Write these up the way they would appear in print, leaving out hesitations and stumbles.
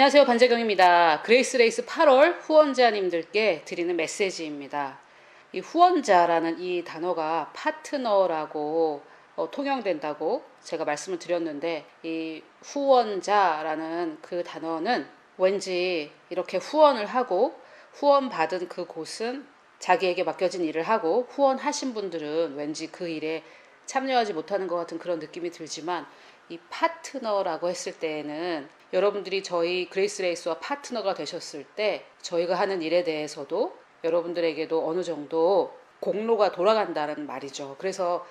안녕하세요. 반재경입니다. 그레이스레이스 8월 후원자님들께 드리는 메시지입니다. 이 후원자라는 이 단어가 파트너라고 통용된다고 제가 말씀을 드렸는데, 이 후원자라는 그 단어는 왠지 이렇게 후원을 하고, 후원받은 그 곳은 자기에게 맡겨진 일을 하고, 후원하신 분들은 왠지 그 일에 참여하지 못하는 것 같은 그런 느낌이 들지만, 이 파트너라고 했을 때에는 여러분들이 저희 그레이스 레이스와 파트너가 되셨을 때 저희가 하는 일에 대해서도 여러분들에게도 어느 정도 공로가 돌아간다는 말이죠. 그래서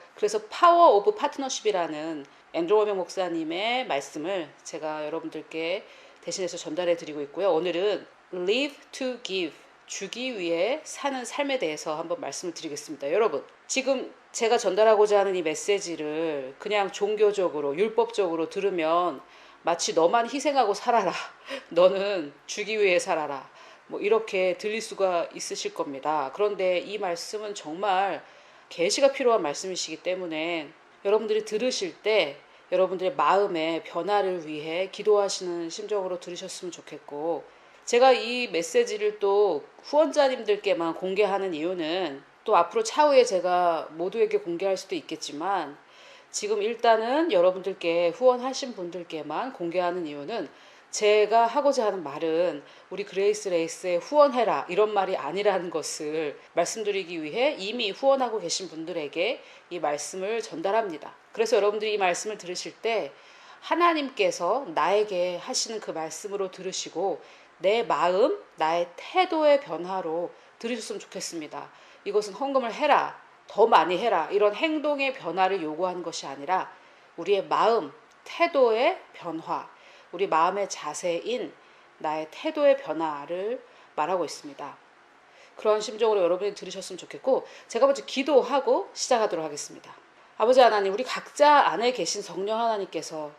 파워 오브 파트너십이라는 앤드루 워명 목사님의 말씀을 제가 여러분들께 대신해서 전달해 드리고 있고요. 오늘은 live to give, 주기 위해 사는 삶에 대해서 한번 말씀을 드리겠습니다. 여러분, 지금 제가 전달하고자 하는 이 메시지를 그냥 종교적으로 율법적으로 들으면 마치 너만 희생하고 살아라, 너는 주기 위해 살아라, 뭐 이렇게 들릴 수가 있으실 겁니다. 그런데 이 말씀은 정말 계시가 필요한 말씀이시기 때문에 여러분들이 들으실 때 여러분들의 마음의 변화를 위해 기도하시는 심정으로 들으셨으면 좋겠고, 제가 이 메시지를 또 후원자님들께만 공개하는 이유는 또 앞으로 차후에 제가 모두에게 공개할 수도 있겠지만, 지금 일단은 여러분들께 후원하신 분들께만 공개하는 이유는, 제가 하고자 하는 말은 우리 그레이스 레이스에 후원해라 이런 말이 아니라는 것을 말씀드리기 위해 이미 후원하고 계신 분들에게 이 말씀을 전달합니다. 그래서 여러분들이 이 말씀을 들으실 때 하나님께서 나에게 하시는 그 말씀으로 들으시고 내 마음, 나의 태도의 변화로 들으셨으면 좋겠습니다. 이것은 헌금을 해라, 더 많이 해라, 이런 행동의 변화를 요구하는 것이 아니라 우리의 마음, 태도의 변화, 우리 마음의 자세인 나의 태도의 변화를 말하고 있습니다. 그런 심정으로 여러분이 들으셨으면 좋겠고, 제가 먼저 기도하고 시작하도록 하겠습니다. 아버지 하나님, 우리 각자 안에 계신 성령 하나님께서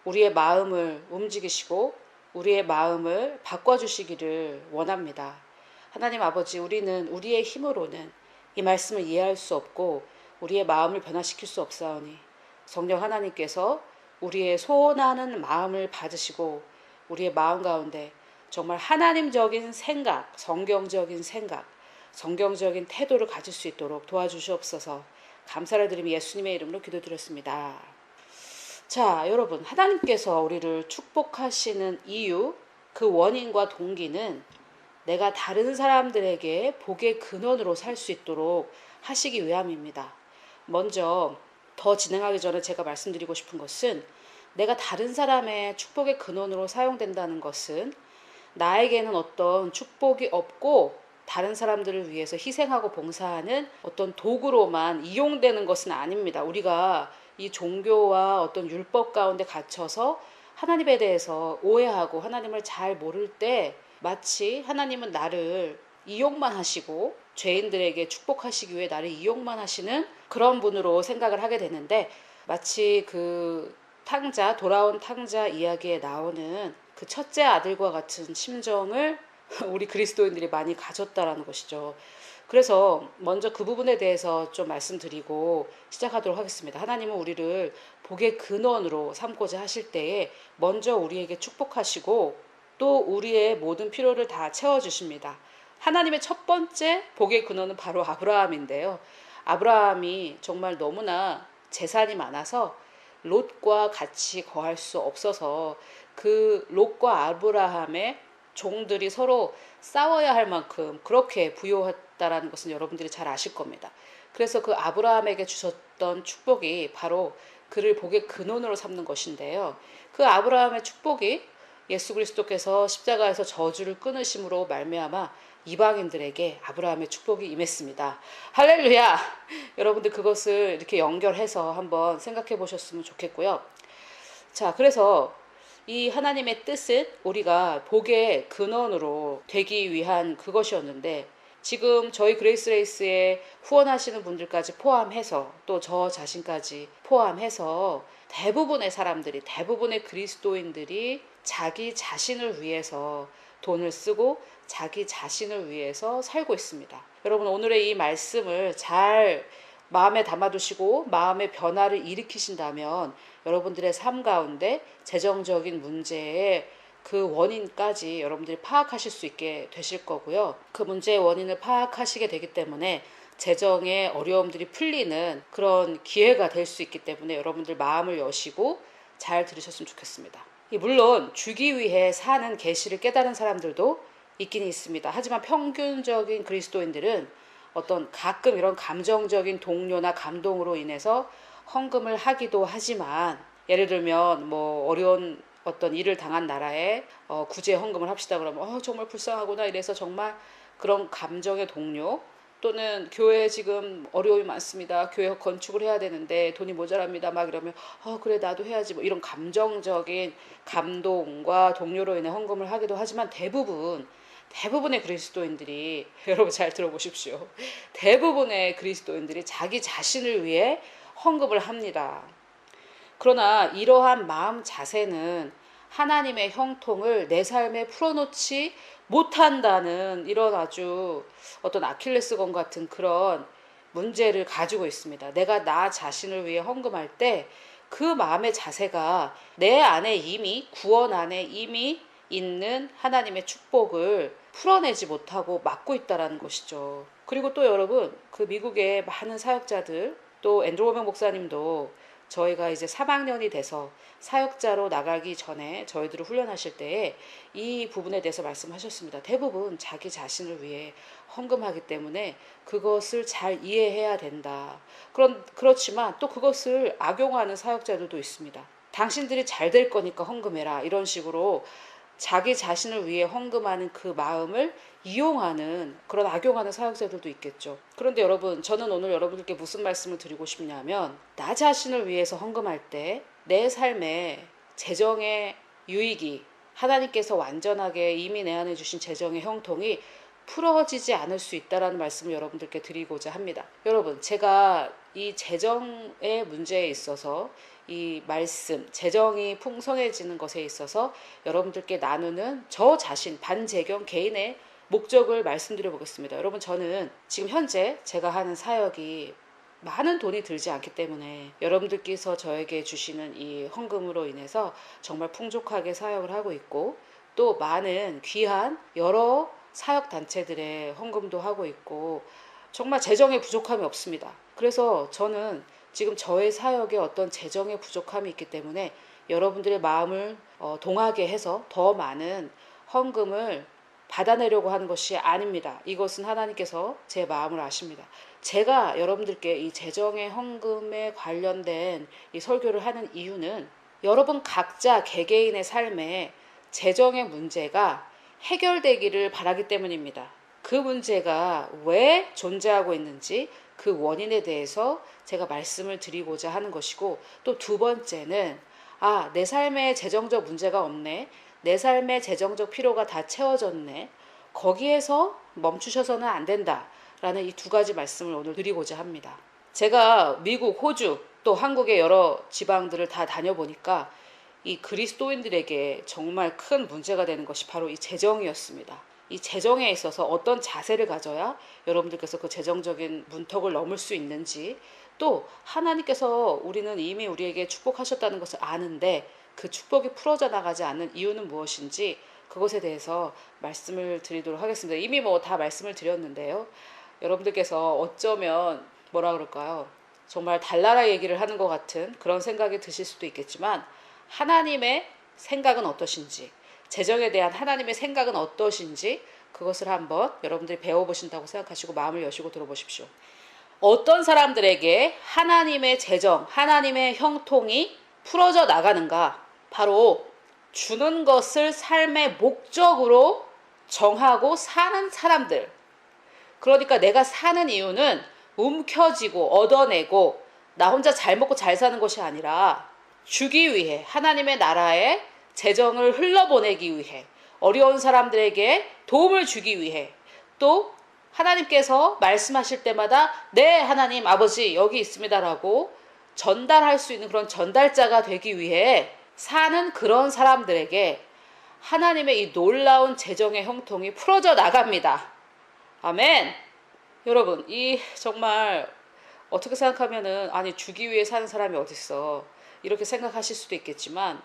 우리의 마음을 움직이시고 우리의 마음을 바꿔주시기를 원합니다. 하나님 아버지, 우리는 우리의 힘으로는 이 말씀을 이해할 수 없고 우리의 마음을 변화시킬 수 없사오니 성령 하나님께서 우리의 소원하는 마음을 받으시고 우리의 마음 가운데 정말 하나님적인 생각, 성경적인 생각, 성경적인 태도를 가질 수 있도록 도와주시옵소서. 감사를 드리며 예수님의 이름으로 기도드렸습니다. 자, 여러분, 하나님께서 우리를 축복하시는 이유, 그 원인과 동기는 내가 다른 사람들에게 복의 근원으로 살 수 있도록 하시기 위함입니다. 먼저 더 진행하기 전에 제가 말씀드리고 싶은 것은, 내가 다른 사람의 축복의 근원으로 사용된다는 것은 나에게는 어떤 축복이 없고 다른 사람들을 위해서 희생하고 봉사하는 어떤 도구로만 이용되는 것은 아닙니다. 우리가 이 종교와 어떤 율법 가운데 갇혀서 하나님에 대해서 오해하고 하나님을 잘 모를 때 마치 하나님은 나를 이용만 하시고 죄인들에게 축복하시기 위해 나를 이용만 하시는 그런 분으로 생각을 하게 되는데, 마치 그 탕자, 돌아온 탕자 이야기에 나오는 그 첫째 아들과 같은 심정을 우리 그리스도인들이 많이 가졌다라는 것이죠. 그래서 먼저 그 부분에 대해서 좀 말씀드리고 시작하도록 하겠습니다. 하나님은 우리를 복의 근원으로 삼고자 하실 때에 먼저 우리에게 축복하시고 또 우리의 모든 필요를 다 채워주십니다. 하나님의 첫 번째 복의 근원은 바로 아브라함인데요. 아브라함이 정말 너무나 재산이 많아서 롯과 같이 거할 수 없어서 그 롯과 아브라함의 종들이 서로 싸워야 할 만큼 그렇게 부유했다라는 것은 여러분들이 잘 아실 겁니다. 그래서 그 아브라함에게 주셨던 축복이 바로 그를 복의 근원으로 삼는 것인데요. 그 아브라함의 축복이 예수 그리스도께서 십자가에서 저주를 끊으심으로 말미암아 이방인들에게 아브라함의 축복이 임했습니다. 할렐루야! 여러분들 그것을 이렇게 연결해서 한번 생각해 보셨으면 좋겠고요. 자, 그래서 이 하나님의 뜻은 우리가 복의 근원으로 되기 위한 그것이었는데, 지금 저희 그레이스 레이스에 후원하시는 분들까지 포함해서 또 저 자신까지 포함해서 대부분의 사람들이, 대부분의 그리스도인들이 자기 자신을 위해서 돈을 쓰고 자기 자신을 위해서 살고 있습니다. 여러분, 오늘의 이 말씀을 잘 마음에 담아두시고 마음의 변화를 일으키신다면 여러분들의 삶 가운데 재정적인 문제에 그 원인까지 여러분들이 파악하실 수 있게 되실 거고요. 그 문제의 원인을 파악하시게 되기 때문에 재정의 어려움들이 풀리는 그런 기회가 될 수 있기 때문에 여러분들 마음을 여시고 잘 들으셨으면 좋겠습니다. 물론 주기 위해 사는 계시를 깨달은 사람들도 있긴 있습니다. 하지만 평균적인 그리스도인들은 어떤 가끔 이런 감정적인 동요나 감동으로 인해서 헌금을 하기도 하지만, 예를 들면 뭐 어려운 어떤 일을 당한 나라에 구제 헌금을 합시다 그러면 정말 불쌍하구나 이래서 정말 그런 감정의 동료, 또는 교회에 지금 어려움이 많습니다. 교회 건축을 해야 되는데 돈이 모자랍니다. 막 이러면 그래 나도 해야지, 뭐 이런 감정적인 감동과 동료로 인해 헌금을 하기도 하지만 대부분의 그리스도인들이 여러분 잘 들어보십시오. 대부분의 그리스도인들이 자기 자신을 위해 헌금을 합니다. 그러나 이러한 마음 자세는 하나님의 형통을 내 삶에 풀어놓지 못한다는 이런 아주 어떤 아킬레스건 같은 그런 문제를 가지고 있습니다. 내가 나 자신을 위해 헌금할 때 그 마음의 자세가 내 안에 이미 구원 안에 이미 있는 하나님의 축복을 풀어내지 못하고 막고 있다라는 것이죠. 그리고 또 여러분, 그 미국의 많은 사역자들, 또 앤드루 워명 목사님도 저희가 이제 3학년이 돼서 사역자로 나가기 전에 저희들을 훈련하실 때에 이 부분에 대해서 말씀하셨습니다. 대부분 자기 자신을 위해 헌금하기 때문에 그것을 잘 이해해야 된다. 그렇지만 또 그것을 악용하는 사역자들도 있습니다. 당신들이 잘 될 거니까 헌금해라, 이런 식으로 자기 자신을 위해 헌금하는 그 마음을 이용하는, 그런 악용하는 사역자들도 있겠죠. 그런데 여러분, 저는 오늘 여러분들께 무슨 말씀을 드리고 싶냐면, 나 자신을 위해서 헌금할 때 내 삶에 재정의 유익이, 하나님께서 완전하게 이미 내 안에 주신 재정의 형통이 풀어지지 않을 수 있다라는 말씀을 여러분들께 드리고자 합니다. 여러분, 제가 이 재정의 문제에 있어서, 이 말씀, 재정이 풍성해지는 것에 있어서 여러분들께 나누는 저 자신, 반재경 개인의 목적을 말씀드려 보겠습니다. 여러분, 저는 지금 현재 제가 하는 사역이 많은 돈이 들지 않기 때문에 여러분들께서 저에게 주시는 이 헌금으로 인해서 정말 풍족하게 사역을 하고 있고, 또 많은 귀한 여러 사역단체들의 헌금도 하고 있고, 정말 재정에 부족함이 없습니다. 그래서 저는 지금 저의 사역에 어떤 재정의 부족함이 있기 때문에 여러분들의 마음을 동하게 해서 더 많은 헌금을 받아내려고 하는 것이 아닙니다. 이것은 하나님께서 제 마음을 아십니다. 제가 여러분들께 이 재정의 헌금에 관련된 이 설교를 하는 이유는 여러분 각자 개개인의 삶에 재정의 문제가 해결되기를 바라기 때문입니다. 그 문제가 왜 존재하고 있는지 그 원인에 대해서 제가 말씀을 드리고자 하는 것이고, 또 두 번째는 내 삶에 재정적 문제가 없네, 내 삶의 재정적 필요가 다 채워졌네, 거기에서 멈추셔서는 안 된다 라는 이 두 가지 말씀을 오늘 드리고자 합니다. 제가 미국, 호주, 또 한국의 여러 지방들을 다 다녀보니까 이 그리스도인들에게 정말 큰 문제가 되는 것이 바로 이 재정이었습니다. 이 재정에 있어서 어떤 자세를 가져야 여러분들께서 그 재정적인 문턱을 넘을 수 있는지, 또 하나님께서 우리는 이미 우리에게 축복하셨다는 것을 아는데 그 축복이 풀어져 나가지 않는 이유는 무엇인지, 그것에 대해서 말씀을 드리도록 하겠습니다. 이미 뭐 다 말씀을 드렸는데요. 여러분들께서 어쩌면 뭐라 그럴까요? 정말 달나라 얘기를 하는 것 같은 그런 생각이 드실 수도 있겠지만, 하나님의 생각은 어떠신지, 재정에 대한 하나님의 생각은 어떠신지, 그것을 한번 여러분들이 배워보신다고 생각하시고 마음을 여시고 들어보십시오. 어떤 사람들에게 하나님의 재정, 하나님의 형통이 풀어져 나가는가? 바로 주는 것을 삶의 목적으로 정하고 사는 사람들. 그러니까 내가 사는 이유는 움켜쥐고 얻어내고 나 혼자 잘 먹고 잘 사는 것이 아니라 주기 위해, 하나님의 나라에 재정을 흘러보내기 위해, 어려운 사람들에게 도움을 주기 위해, 또 하나님께서 말씀하실 때마다 네 하나님 아버지 여기 있습니다라고 전달할 수 있는 그런 전달자가 되기 위해 사는 그런 사람들에게 하나님의 이 놀라운 재정의 형통이 풀어져 나갑니다. 아멘. 여러분, 이 정말 어떻게 생각하면은 아니 주기 위해 사는 사람이 어딨어 이렇게 생각하실 수도 있겠지만,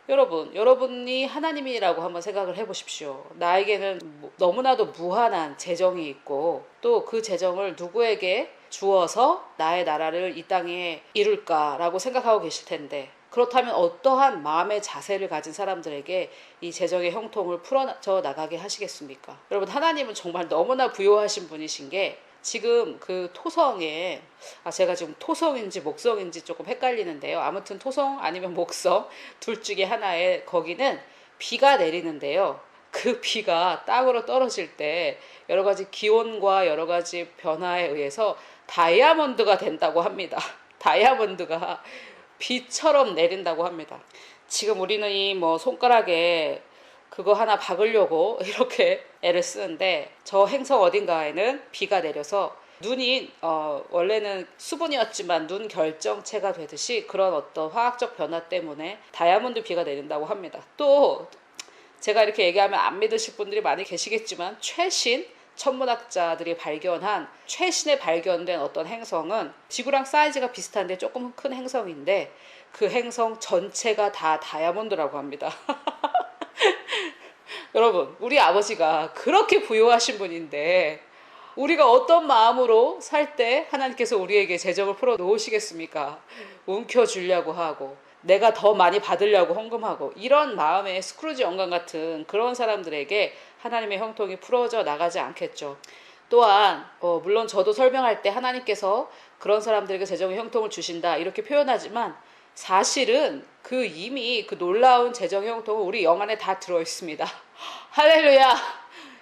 여러분이 하나님이라고 한번 생각을 해보십시오. 나에게는 너무나도 무한한 재정이 있고 또 그 재정을 누구에게 주어서 나의 나라를 이 땅에 이룰까라고 생각하고 계실 텐데, 그렇다면 어떠한 마음의 자세를 가진 사람들에게 이 재정의 형통을 풀어져 나가게 하시겠습니까? 여러분, 하나님은 정말 너무나 부요하신 분이신 게, 지금 그 토성에, 제가 지금 토성인지 목성인지 조금 헷갈리는데요. 아무튼 토성 아니면 목성 둘 중에 하나에, 거기는 비가 내리는데요. 그 비가 땅으로 떨어질 때 여러 가지 기온과 여러 가지 변화에 의해서 다이아몬드가 된다고 합니다. 다이아몬드가 비처럼 내린다고 합니다. 지금 우리는 이 손가락에 그거 하나 박으려고 이렇게 애를 쓰는데, 저 행성 어딘가에는 비가 내려서 눈이 원래는 수분이었지만 눈 결정체가 되듯이 그런 어떤 화학적 변화 때문에 다이아몬드 비가 내린다고 합니다. 또 제가 이렇게 얘기하면 안 믿으실 분들이 많이 계시겠지만, 최신 천문학자들이 발견한, 최신에 발견된 어떤 행성은 지구랑 사이즈가 비슷한데 조금 큰 행성인데, 그 행성 전체가 다 다이아몬드라고 합니다. 여러분, 우리 아버지가 그렇게 부유하신 분인데 우리가 어떤 마음으로 살 때 하나님께서 우리에게 재정을 풀어 놓으시겠습니까? 움켜주려고 하고 내가 더 많이 받으려고 헌금하고, 이런 마음에 스크루지 영감 같은 그런 사람들에게 하나님의 형통이 풀어져 나가지 않겠죠. 또한 물론 저도 설명할 때 하나님께서 그런 사람들에게 재정의 형통을 주신다 이렇게 표현하지만, 사실은 이미 그 놀라운 재정의 형통은 우리 영 안에 다 들어있습니다. 할렐루야.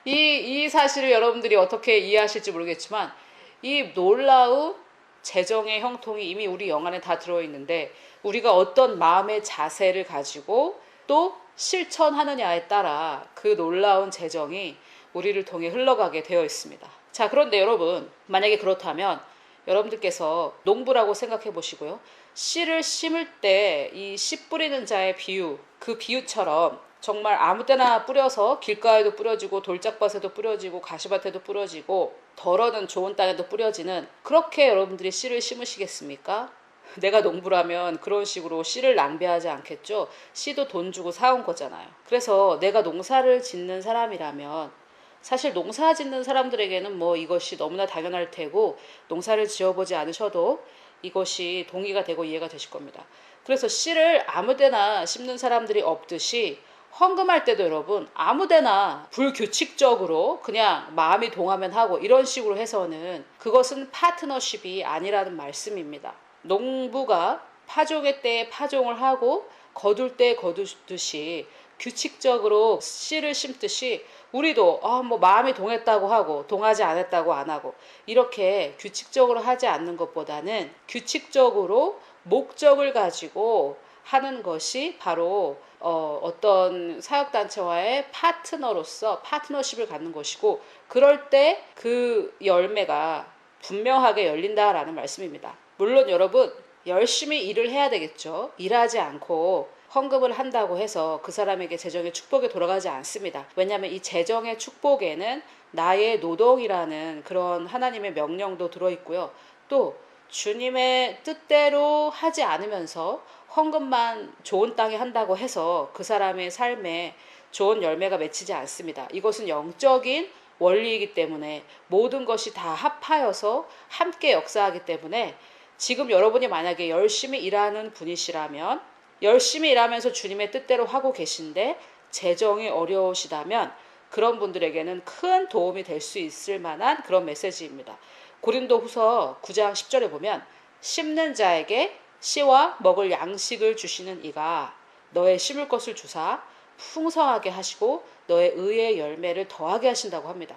이 사실을 여러분들이 어떻게 이해하실지 모르겠지만, 이 놀라운 재정의 형통이 이미 우리 영 안에 다 들어있는데, 우리가 어떤 마음의 자세를 가지고 또 실천하느냐에 따라 그 놀라운 재정이 우리를 통해 흘러가게 되어 있습니다. 자, 그런데 여러분, 만약에 그렇다면 여러분들께서 농부라고 생각해 보시고요. 씨를 심을 때 이 씨 뿌리는 자의 비유, 그 비유처럼 정말 아무 때나 뿌려서 길가에도 뿌려지고 돌짝밭에도 뿌려지고 가시밭에도 뿌려지고 덜어는 좋은 땅에도 뿌려지는, 그렇게 여러분들이 씨를 심으시겠습니까? 내가 농부라면 그런 식으로 씨를 낭비하지 않겠죠. 씨도 돈 주고 사온 거잖아요. 그래서 내가 농사를 짓는 사람이라면, 사실 농사 짓는 사람들에게는 이것이 너무나 당연할 테고, 농사를 지어보지 않으셔도 이것이 동의가 되고 이해가 되실 겁니다. 그래서 씨를 아무데나 심는 사람들이 없듯이, 헌금할 때도 여러분 아무데나 불규칙적으로 그냥 마음이 동하면 하고 이런 식으로 해서는 그것은 파트너십이 아니라는 말씀입니다. 농부가 파종의 때에 파종을 하고 거둘 때 거두듯이 규칙적으로 씨를 심듯이, 우리도 마음이 동했다고 하고 동하지 않았다고 안 하고 이렇게 규칙적으로 하지 않는 것보다는, 규칙적으로 목적을 가지고 하는 것이 바로 어떤 사역단체와의 파트너로서 파트너십을 갖는 것이고, 그럴 때 그 열매가 분명하게 열린다라는 말씀입니다. 물론 여러분, 열심히 일을 해야 되겠죠. 일하지 않고 헌금을 한다고 해서 그 사람에게 재정의 축복이 돌아가지 않습니다. 왜냐하면 이 재정의 축복에는 나의 노동이라는 그런 하나님의 명령도 들어있고요. 또 주님의 뜻대로 하지 않으면서 헌금만 좋은 땅에 한다고 해서 그 사람의 삶에 좋은 열매가 맺히지 않습니다. 이것은 영적인 원리이기 때문에 모든 것이 다 합하여서 함께 역사하기 때문에, 지금 여러분이 만약에 열심히 일하는 분이시라면, 열심히 일하면서 주님의 뜻대로 하고 계신데 재정이 어려우시다면, 그런 분들에게는 큰 도움이 될 수 있을 만한 그런 메시지입니다. 고린도후서 9장 10절에 보면, 심는 자에게 씨와 먹을 양식을 주시는 이가 너의 심을 것을 주사 풍성하게 하시고 너의 의의 열매를 더하게 하신다고 합니다.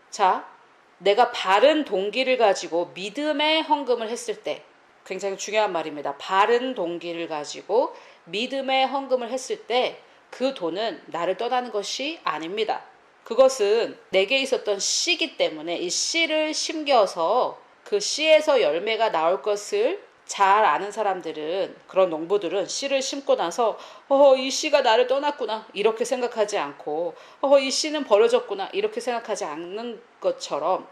자, 내가 바른 동기를 가지고 믿음의 헌금을 했을 때, 굉장히 중요한 말입니다. 바른 동기를 가지고 믿음의 헌금을 했을 때 그 돈은 나를 떠나는 것이 아닙니다. 그것은 내게 있었던 씨이기 때문에, 이 씨를 심겨서 그 씨에서 열매가 나올 것을 잘 아는 사람들은, 그런 농부들은 씨를 심고 나서 이 씨가 나를 떠났구나 이렇게 생각하지 않고, 이 씨는 버려졌구나 이렇게 생각하지 않는 것처럼,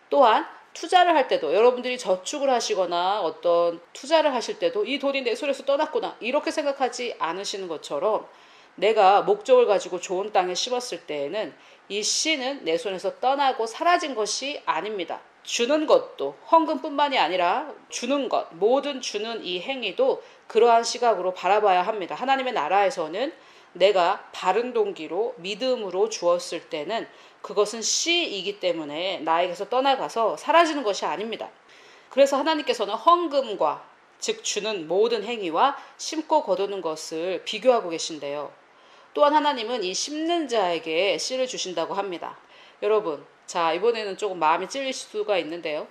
또한 투자를 할 때도 여러분들이 저축을 하시거나 어떤 투자를 하실 때도 이 돈이 내 손에서 떠났구나 이렇게 생각하지 않으시는 것처럼 내가 목적을 가지고 좋은 땅에 심었을 때에는 이 씨는 내 손에서 떠나고 사라진 것이 아닙니다. 주는 것도 헌금뿐만이 아니라 주는 것, 모든 주는 이 행위도 그러한 시각으로 바라봐야 합니다. 하나님의 나라에서는 내가 바른 동기로 믿음으로 주었을 때는 그것은 씨이기 때문에 나에게서 떠나가서 사라지는 것이 아닙니다. 그래서 하나님께서는 헌금과 즉 주는 모든 행위와 심고 거두는 것을 비교하고 계신데요. 또한 하나님은 이 심는 자에게 씨를 주신다고 합니다. 여러분, 자, 이번에는 조금 마음이 찔릴 수가 있는데요.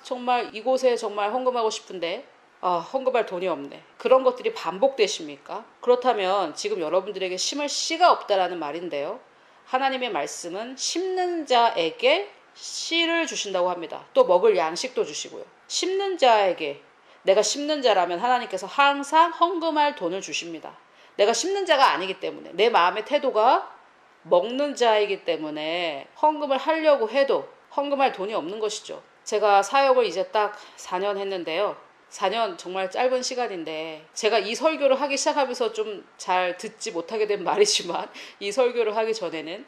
정말 이곳에 정말 헌금하고 싶은데 헌금할 돈이 없네. 그런 것들이 반복되십니까? 그렇다면 지금 여러분들에게 심을 씨가 없다라는 말인데요. 하나님의 말씀은 심는 자에게 씨를 주신다고 합니다. 또 먹을 양식도 주시고요. 심는 자에게, 내가 심는 자라면 하나님께서 항상 헌금할 돈을 주십니다. 내가 심는 자가 아니기 때문에, 내 마음의 태도가 먹는 자이기 때문에 헌금을 하려고 해도 헌금할 돈이 없는 것이죠. 제가 사역을 이제 딱 4년 했는데요. 4년 정말 짧은 시간인데 제가 이 설교를 하기 시작하면서 좀 잘 듣지 못하게 된 말이지만 이 설교를 하기 전에는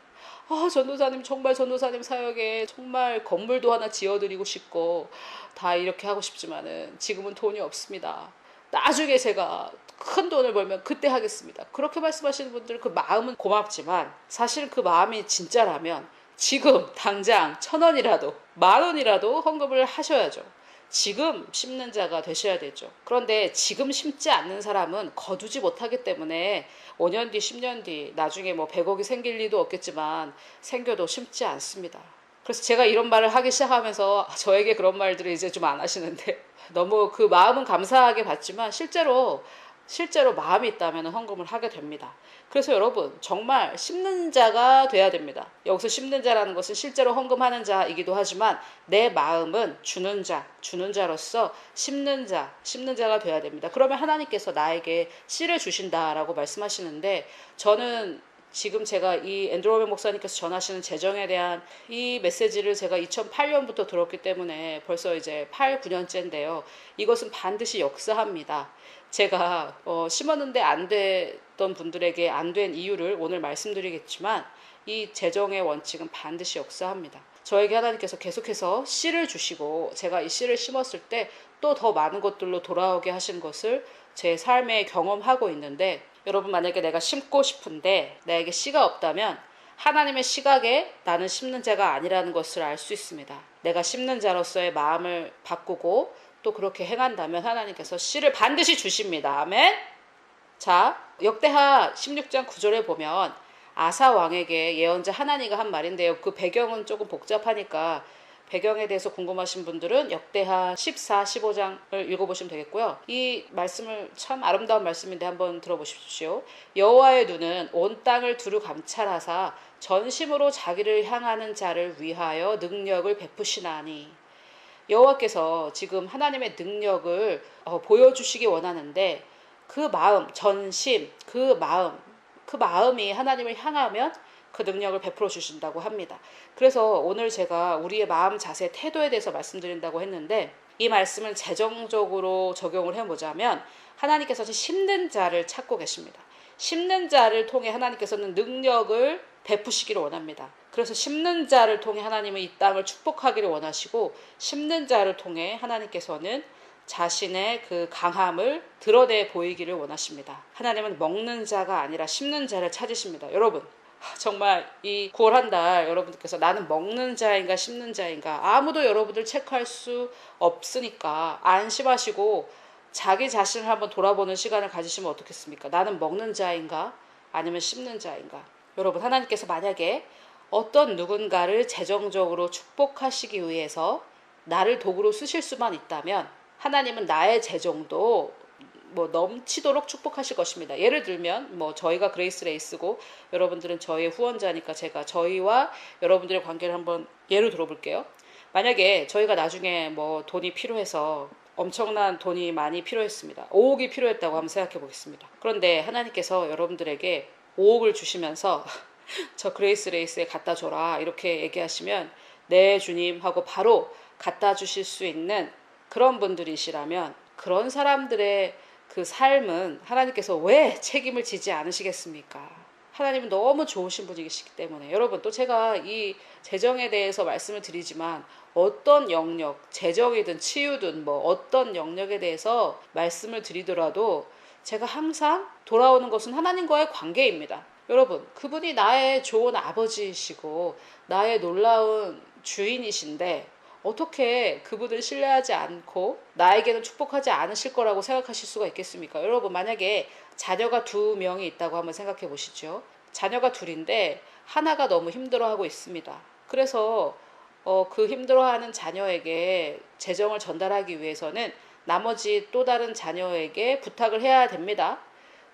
전도사님 정말 전도사님 사역에 정말 건물도 하나 지어드리고 싶고 다 이렇게 하고 싶지만은 지금은 돈이 없습니다. 나중에 제가 큰 돈을 벌면 그때 하겠습니다. 그렇게 말씀하시는 분들 그 마음은 고맙지만 사실 그 마음이 진짜라면 지금 당장 1,000원이라도 10,000원이라도 헌금을 하셔야죠. 지금 심는 자가 되셔야 되죠. 그런데 지금 심지 않는 사람은 거두지 못하기 때문에 5년 뒤, 10년 뒤, 나중에 뭐 100억이 생길 리도 없겠지만 생겨도 심지 않습니다. 그래서 제가 이런 말을 하기 시작하면서 저에게 그런 말들을 이제 좀 안 하시는데 너무 그 마음은 감사하게 받지만 실제로 마음이 있다면 헌금을 하게 됩니다. 그래서 여러분 정말 심는 자가 돼야 됩니다. 여기서 심는 자라는 것은 실제로 헌금하는 자이기도 하지만 내 마음은 주는 자로서 심는 자가 돼야 됩니다. 그러면 하나님께서 나에게 씨를 주신다라고 말씀하시는데 저는 지금 제가 이 앤드루 워맨 목사님께서 전하시는 재정에 대한 이 메시지를 제가 2008년부터 들었기 때문에 벌써 이제 8, 9년째인데요. 이것은 반드시 역사합니다. 제가 심었는데 안 됐던 분들에게 안 된 이유를 오늘 말씀드리겠지만 이 재정의 원칙은 반드시 역사합니다. 저에게 하나님께서 계속해서 씨를 주시고 제가 이 씨를 심었을 때 또 더 많은 것들로 돌아오게 하신 것을 제 삶에 경험하고 있는데 여러분 만약에 내가 심고 싶은데 나에게 씨가 없다면 하나님의 시각에 나는 심는 자가 아니라는 것을 알 수 있습니다. 내가 심는 자로서의 마음을 바꾸고 또 그렇게 행한다면 하나님께서 씨를 반드시 주십니다. 아멘. 자, 역대하 16장 9절에 보면 아사 왕에게 예언자 하나니가 한 말인데요. 그 배경은 조금 복잡하니까 배경에 대해서 궁금하신 분들은 역대하 14, 15장을 읽어보시면 되겠고요. 이 말씀을 참 아름다운 말씀인데 한번 들어보십시오. 여호와의 눈은 온 땅을 두루 감찰하사 전심으로 자기를 향하는 자를 위하여 능력을 베푸시나니. 여호와께서 지금 하나님의 능력을 보여주시기 원하는데 그 마음, 전심, 그 마음이 하나님을 향하면 그 능력을 베풀어 주신다고 합니다. 그래서 오늘 제가 우리의 마음, 자세, 태도에 대해서 말씀드린다고 했는데 이 말씀을 재정적으로 적용을 해보자면 하나님께서는 심는 자를 찾고 계십니다. 심는 자를 통해 하나님께서는 능력을 베푸시기를 원합니다. 그래서 심는 자를 통해 하나님은 이 땅을 축복하기를 원하시고 심는 자를 통해 하나님께서는 자신의 그 강함을 드러내 보이기를 원하십니다. 하나님은 먹는 자가 아니라 심는 자를 찾으십니다. 여러분 정말 이 9월 한 달 여러분들께서 나는 먹는 자인가 심는 자인가 아무도 여러분들 체크할 수 없으니까 안심하시고 자기 자신을 한번 돌아보는 시간을 가지시면 어떻겠습니까? 나는 먹는 자인가 아니면 심는 자인가? 여러분 하나님께서 만약에 어떤 누군가를 재정적으로 축복하시기 위해서 나를 도구로 쓰실 수만 있다면 하나님은 나의 재정도 넘치도록 축복하실 것입니다. 예를 들면 저희가 그레이스 레이스고 여러분들은 저희의 후원자니까 제가 저희와 여러분들의 관계를 한번 예로 들어볼게요. 만약에 저희가 나중에 돈이 필요해서 엄청난 돈이 많이 필요했습니다. 5억이 필요했다고 한번 생각해 보겠습니다. 그런데 하나님께서 여러분들에게 5억을 주시면서 저 그레이스 레이스에 갖다 줘라 이렇게 얘기하시면 네 주님 하고 바로 갖다 주실 수 있는 그런 분들이시라면 그런 사람들의 그 삶은 하나님께서 왜 책임을 지지 않으시겠습니까? 하나님은 너무 좋으신 분이시기 때문에. 여러분, 또 제가 이 재정에 대해서 말씀을 드리지만 어떤 영역, 재정이든 치유든 뭐 어떤 영역에 대해서 말씀을 드리더라도 제가 항상 돌아오는 것은 하나님과의 관계입니다. 여러분, 그분이 나의 좋은 아버지이시고 나의 놀라운 주인이신데 어떻게 그분을 신뢰하지 않고 나에게는 축복하지 않으실 거라고 생각하실 수가 있겠습니까? 여러분, 만약에 자녀가 2명이 있다고 한번 생각해 보시죠. 자녀가 둘인데 하나가 너무 힘들어하고 있습니다. 그래서 그 힘들어하는 자녀에게 재정을 전달하기 위해서는 나머지 또 다른 자녀에게 부탁을 해야 됩니다.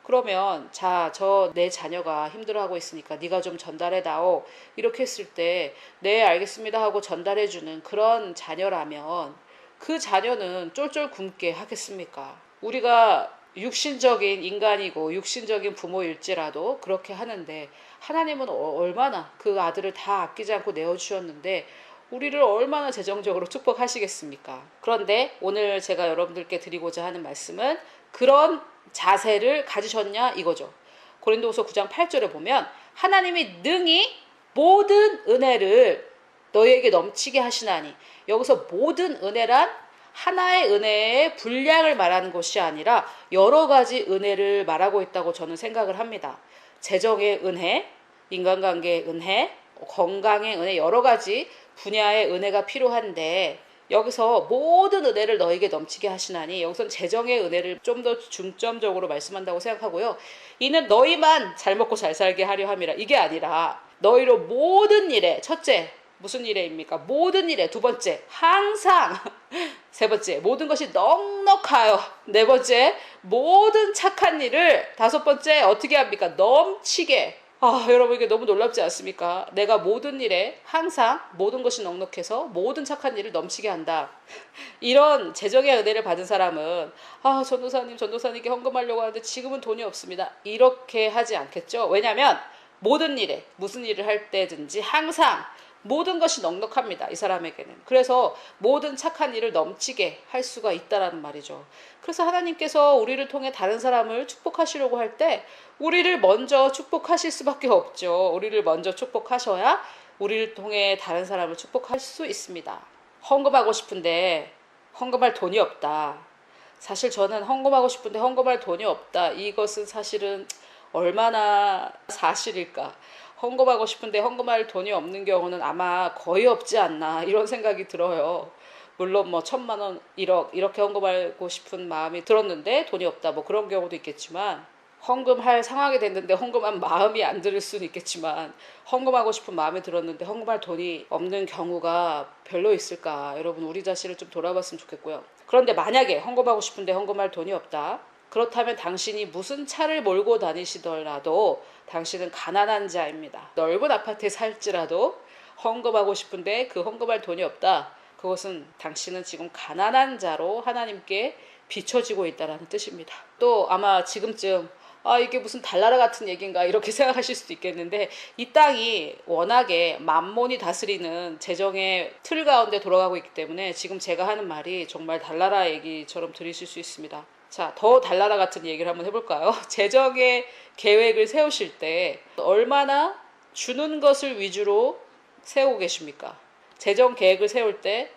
그러면 자, 저 내 자녀가 힘들어하고 있으니까 네가 좀 전달해 다오. 이렇게 했을 때 네, 알겠습니다 하고 전달해 주는 그런 자녀라면 그 자녀는 쫄쫄 굶게 하겠습니까? 우리가 육신적인 인간이고 육신적인 부모일지라도 그렇게 하는데 하나님은 얼마나 그 아들을 다 아끼지 않고 내어주셨는데 우리를 얼마나 재정적으로 축복하시겠습니까? 그런데 오늘 제가 여러분들께 드리고자 하는 말씀은 그런 자세를 가지셨냐 이거죠. 고린도후서 9장 8절에 보면 하나님이 능히 모든 은혜를 너희에게 넘치게 하시나니, 여기서 모든 은혜란 하나의 은혜의 분량을 말하는 것이 아니라 여러 가지 은혜를 말하고 있다고 저는 생각을 합니다. 재정의 은혜, 인간관계의 은혜, 건강의 은혜, 여러 가지 분야의 은혜가 필요한데 여기서 모든 은혜를 너에게 넘치게 하시나니, 여기선 재정의 은혜를 좀 더 중점적으로 말씀한다고 생각하고요. 이는 너희만 잘 먹고 잘 살게 하려 함이라. 이게 아니라 너희로 모든 일에, 첫째 무슨 일에입니까? 모든 일에. 두 번째 항상. 세 번째 모든 것이 넉넉하여. 네 번째 모든 착한 일을. 다섯 번째 어떻게 합니까? 넘치게. 여러분, 이게 너무 놀랍지 않습니까? 내가 모든 일에 항상 모든 것이 넉넉해서 모든 착한 일을 넘치게 한다. 이런 재정의 은혜를 받은 사람은 전도사님께 헌금하려고 하는데 지금은 돈이 없습니다. 이렇게 하지 않겠죠? 왜냐하면 모든 일에, 무슨 일을 할 때든지 항상 모든 것이 넉넉합니다. 이 사람에게는. 그래서 모든 착한 일을 넘치게 할 수가 있다라는 말이죠. 그래서 하나님께서 우리를 통해 다른 사람을 축복하시려고 할 때 우리를 먼저 축복하실 수밖에 없죠. 우리를 먼저 축복하셔야 우리를 통해 다른 사람을 축복할 수 있습니다. 헌금하고 싶은데 헌금할 돈이 없다. 사실 저는 헌금하고 싶은데 헌금할 돈이 없다. 이것은 사실은 얼마나 사실일까? 헌금하고 싶은데 헌금할 돈이 없는 경우는 아마 거의 없지 않나 이런 생각이 들어요. 물론 뭐 1,000만 원, 1억 이렇게 헌금하고 싶은 마음이 들었는데 돈이 없다, 뭐 그런 경우도 있겠지만, 헌금할 상황이 됐는데 헌금한 마음이 안 들 수는 있겠지만 헌금하고 싶은 마음이 들었는데 헌금할 돈이 없는 경우가 별로 있을까? 여러분, 우리 자신을 좀 돌아봤으면 좋겠고요. 그런데 만약에 헌금하고 싶은데 헌금할 돈이 없다. 그렇다면 당신이 무슨 차를 몰고 다니시더라도 당신은 가난한 자입니다. 넓은 아파트에 살지라도 헌금하고 싶은데 그 헌금할 돈이 없다. 그것은 당신은 지금 가난한 자로 하나님께 비춰지고 있다는 뜻입니다. 또 아마 지금쯤 이게 무슨 달나라 같은 얘기인가 이렇게 생각하실 수도 있겠는데, 이 땅이 워낙에 만몬이 다스리는 재정의 틀 가운데 돌아가고 있기 때문에 지금 제가 하는 말이 정말 달나라 얘기처럼 들리실 수 있습니다. 자, 더 달나라 같은 얘기를 한번 해볼까요? 재정의 계획을 세우실 때 얼마나 주는 것을 위주로 세우고 계십니까? 재정 계획을 세울 때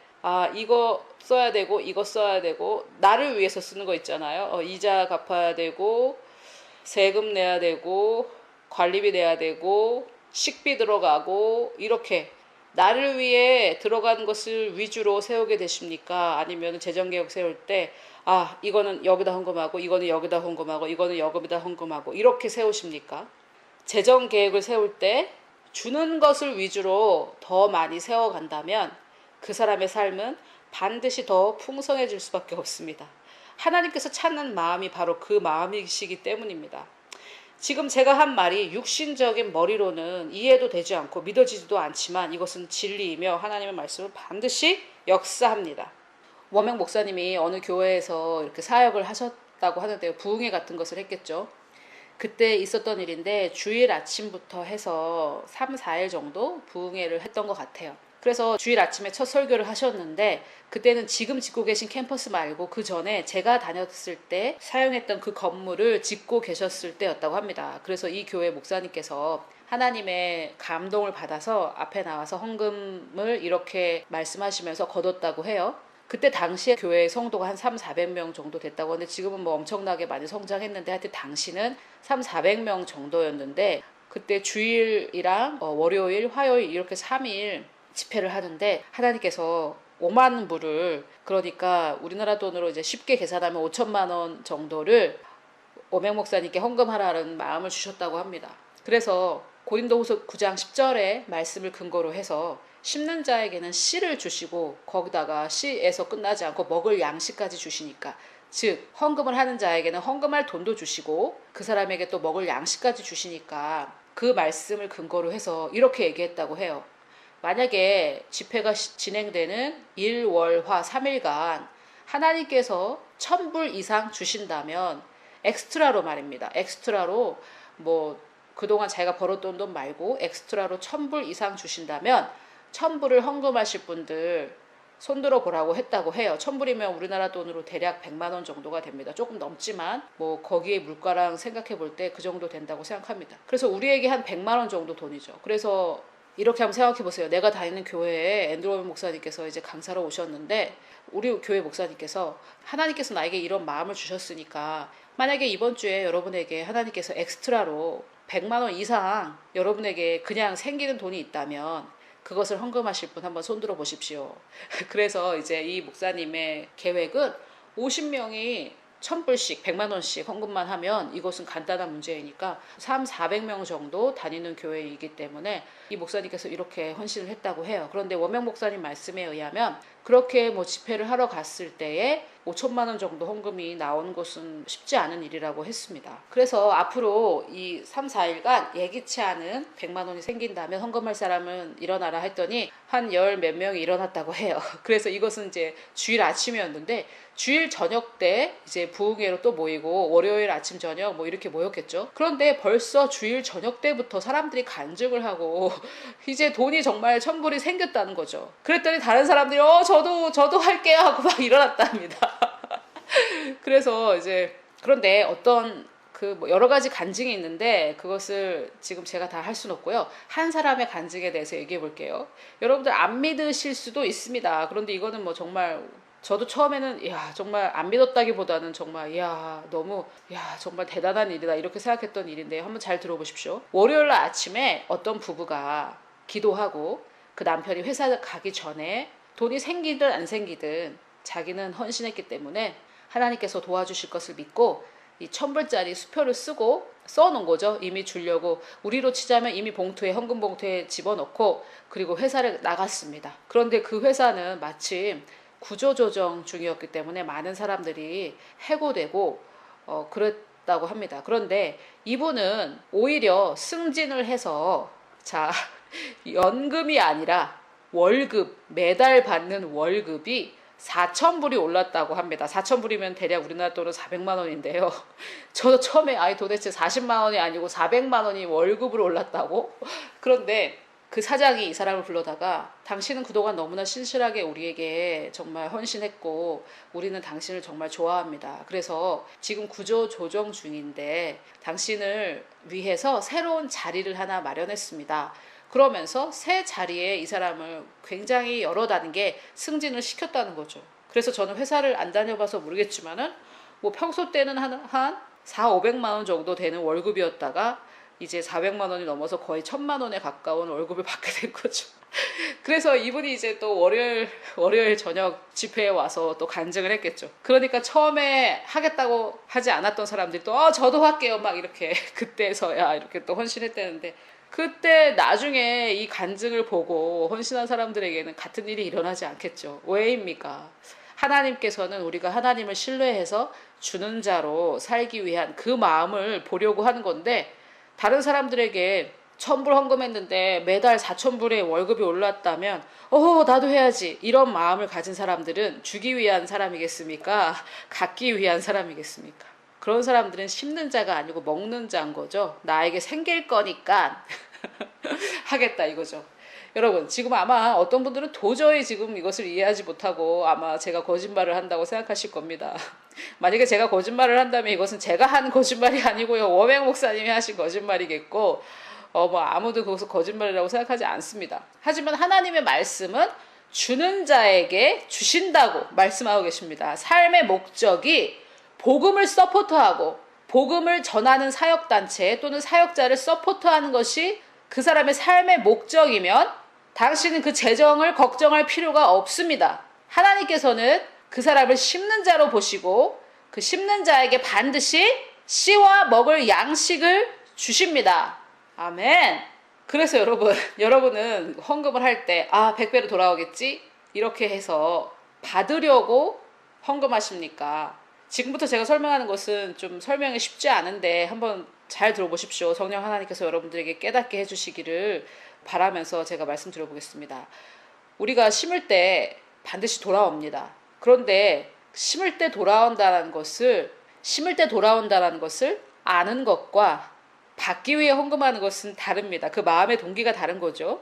이거 써야 되고 이거 써야 되고, 나를 위해서 쓰는 거 있잖아요. 이자 갚아야 되고 세금 내야 되고 관리비 내야 되고 식비 들어가고, 이렇게 나를 위해 들어가는 것을 위주로 세우게 되십니까? 아니면 재정계획 세울 때 이거는 여기다 헌금하고 이거는 여기다 헌금하고 이거는 여기다 헌금하고 이렇게 세우십니까? 재정계획을 세울 때 주는 것을 위주로 더 많이 세워간다면 그 사람의 삶은 반드시 더 풍성해질 수밖에 없습니다. 하나님께서 찾는 마음이 바로 그 마음이시기 때문입니다. 지금 제가 한 말이 육신적인 머리로는 이해도 되지 않고 믿어지지도 않지만 이것은 진리이며 하나님의 말씀은 반드시 역사합니다. 원명 목사님이 어느 교회에서 이렇게 사역을 하셨다고 하는데요. 부흥회 같은 것을 했겠죠. 그때 있었던 일인데 주일 아침부터 해서 3, 4일 정도 부흥회를 했던 것 같아요. 그래서 주일 아침에 첫 설교를 하셨는데 그때는 지금 짓고 계신 캠퍼스 말고 그 전에 제가 다녔을 때 사용했던 그 건물을 짓고 계셨을 때였다고 합니다. 그래서 이 교회 목사님께서 하나님의 감동을 받아서 앞에 나와서 헌금을 이렇게 말씀하시면서 거뒀다고 해요. 그때 당시에 교회 성도가 한 3,400명 정도 됐다고 하는데 지금은 뭐 엄청나게 많이 성장했는데 하여튼 당시는 3,400명 정도였는데 그때 주일이랑 월요일, 화요일 이렇게 3일 집회를 하는데 하나님께서 5만 불을 그러니까 우리나라 돈으로 이제 쉽게 계산하면 5천만 원 정도를 오명 목사님께 헌금하라는 마음을 주셨다고 합니다. 그래서 고린도후서 9장 10절의 말씀을 근거로 해서 심는 자에게는 씨를 주시고 거기다가 씨에서 끝나지 않고 먹을 양식까지 주시니까 즉 헌금을 하는 자에게는 헌금할 돈도 주시고 그 사람에게 또 먹을 양식까지 주시니까 그 말씀을 근거로 해서 이렇게 얘기했다고 해요. 만약에 집회가 진행되는 일, 월, 화 3일간 하나님께서 1,000불 이상 주신다면 엑스트라로 말입니다. 엑스트라로 뭐 그동안 자기가 벌었던 돈 말고 엑스트라로 1,000불 이상 주신다면 1,000불을 헌금하실 분들 손들어 보라고 했다고 해요. 1,000불이면 우리나라 돈으로 대략 100만 원 정도가 됩니다. 조금 넘지만 뭐 거기에 물가랑 생각해 볼 때 그 정도 된다고 생각합니다. 그래서 우리에게 한 100만 원 정도 돈이죠. 그래서 이렇게 한번 생각해 보세요. 내가 다니는 교회에 앤드로 목사님께서 이제 강사로 오셨는데 우리 교회 목사님께서 하나님께서 나에게 이런 마음을 주셨으니까 만약에 이번 주에 여러분에게 하나님께서 엑스트라로 100만 원 이상 여러분에게 그냥 생기는 돈이 있다면 그것을 헌금하실 분 한번 손들어 보십시오. 그래서 이제 이 목사님의 계획은 50명이 1,000불씩 100만 원씩 헌금만 하면 이것은 간단한 문제이니까 3,400명 정도 다니는 교회이기 때문에 이 목사님께서 이렇게 헌신을 했다고 해요. 그런데 원명 목사님 말씀에 의하면 그렇게 뭐 집회를 하러 갔을 때에 5천만 원 정도 헌금이 나오는 것은 쉽지 않은 일이라고 했습니다. 그래서 앞으로 이 3, 4일간 예기치 않은 100만 원이 생긴다면 헌금할 사람은 일어나라 했더니 한 열 몇 명이 일어났다고 해요. 그래서 이것은 이제 주일 아침이었는데 주일 저녁 때 이제 부흥회로 또 모이고 월요일 아침 저녁 뭐 이렇게 모였겠죠. 그런데 벌써 주일 저녁 때부터 사람들이 간증을 하고 이제 돈이 정말 1,000불이 생겼다는 거죠. 그랬더니 다른 사람들이 저도 할게요 하고 막 일어났답니다. 그래서 이제 그런데 어떤 뭐 여러 가지 간증이 있는데 그것을 지금 제가 다 할 수는 없고요. 한 사람의 간증에 대해서 얘기해 볼게요. 여러분들 안 믿으실 수도 있습니다. 그런데 이거는 뭐 정말 저도 처음에는 정말 안 믿었다기보다는 정말 너무 정말 대단한 일이다 이렇게 생각했던 일인데 한번 잘 들어보십시오. 월요일 아침에 어떤 부부가 기도하고 그 남편이 회사 가기 전에 돈이 생기든 안 생기든 자기는 헌신했기 때문에 하나님께서 도와주실 것을 믿고 이 1,000불짜리 수표를 쓰고 써놓은 거죠. 이미 주려고 우리로 치자면 이미 봉투에 헌금 봉투에 집어넣고 그리고 회사를 나갔습니다. 그런데 그 회사는 마침 구조조정 중이었기 때문에 많은 사람들이 해고되고 그랬다고 합니다. 그런데 이분은 오히려 승진을 해서 연금이 아니라 월급 매달 받는 월급이 4,000불이 올랐다고 합니다. 4,000불이면 대략 우리나라 돈으로 400만 원인데요. 저도 처음에 도대체 40만 원이 아니고 400만 원이 월급으로 올랐다고? 그런데 그 사장이 이 사람을 불러다가 당신은 그동안 너무나 신실하게 우리에게 정말 헌신했고 우리는 당신을 정말 좋아합니다. 그래서 지금 구조 조정 중인데 당신을 위해서 새로운 자리를 하나 마련했습니다. 그러면서 새 자리에 이 사람을 굉장히 여러 단계 승진을 시켰다는 거죠. 그래서 저는 회사를 안 다녀봐서 모르겠지만은 뭐 평소 때는 한 4, 500만 원 정도 되는 월급이었다가 이제 400만 원이 넘어서 거의 1,000만 원에 가까운 월급을 받게 된 거죠. 그래서 이분이 이제 또 월요일 저녁 집회에 와서 또 간증을 했겠죠. 그러니까 처음에 하겠다고 하지 않았던 사람들이 또 저도 할게요 막 이렇게 그때서야 이렇게 또 헌신했다는데 그때 나중에 이 간증을 보고 헌신한 사람들에게는 같은 일이 일어나지 않겠죠. 왜입니까? 하나님께서는 우리가 하나님을 신뢰해서 주는 자로 살기 위한 그 마음을 보려고 하는 건데 다른 사람들에게 1,000불 헌금했는데 매달 4,000불의 월급이 올랐다면 나도 해야지 이런 마음을 가진 사람들은 주기 위한 사람이겠습니까? 갖기 위한 사람이겠습니까? 그런 사람들은 심는 자가 아니고 먹는 자인 거죠. 나에게 생길 거니까 하겠다 이거죠. 여러분, 지금 아마 어떤 분들은 도저히 지금 이것을 이해하지 못하고 아마 제가 거짓말을 한다고 생각하실 겁니다. 만약에 제가 거짓말을 한다면 이것은 제가 한 거짓말이 아니고요. 워맹 목사님이 하신 거짓말이겠고, 뭐 아무도 그것을 거짓말이라고 생각하지 않습니다. 하지만 하나님의 말씀은 주는 자에게 주신다고 말씀하고 계십니다. 삶의 목적이 복음을 서포트하고 복음을 전하는 사역단체 또는 사역자를 서포트하는 것이 그 사람의 삶의 목적이면 당신은 그 재정을 걱정할 필요가 없습니다. 하나님께서는 그 사람을 심는 자로 보시고 그 심는 자에게 반드시 씨와 먹을 양식을 주십니다. 아멘. 그래서 여러분은 헌금을 할 때, 100배로 돌아오겠지? 이렇게 해서 받으려고 헌금하십니까? 지금부터 제가 설명하는 것은 좀 설명이 쉽지 않은데 한번 잘 들어보십시오. 성령 하나님께서 여러분들에게 깨닫게 해주시기를 바라면서 제가 말씀드려보겠습니다. 우리가 심을 때 반드시 돌아옵니다. 그런데 심을 때 돌아온다는 것을 아는 것과 받기 위해 헌금하는 것은 다릅니다. 그 마음의 동기가 다른 거죠.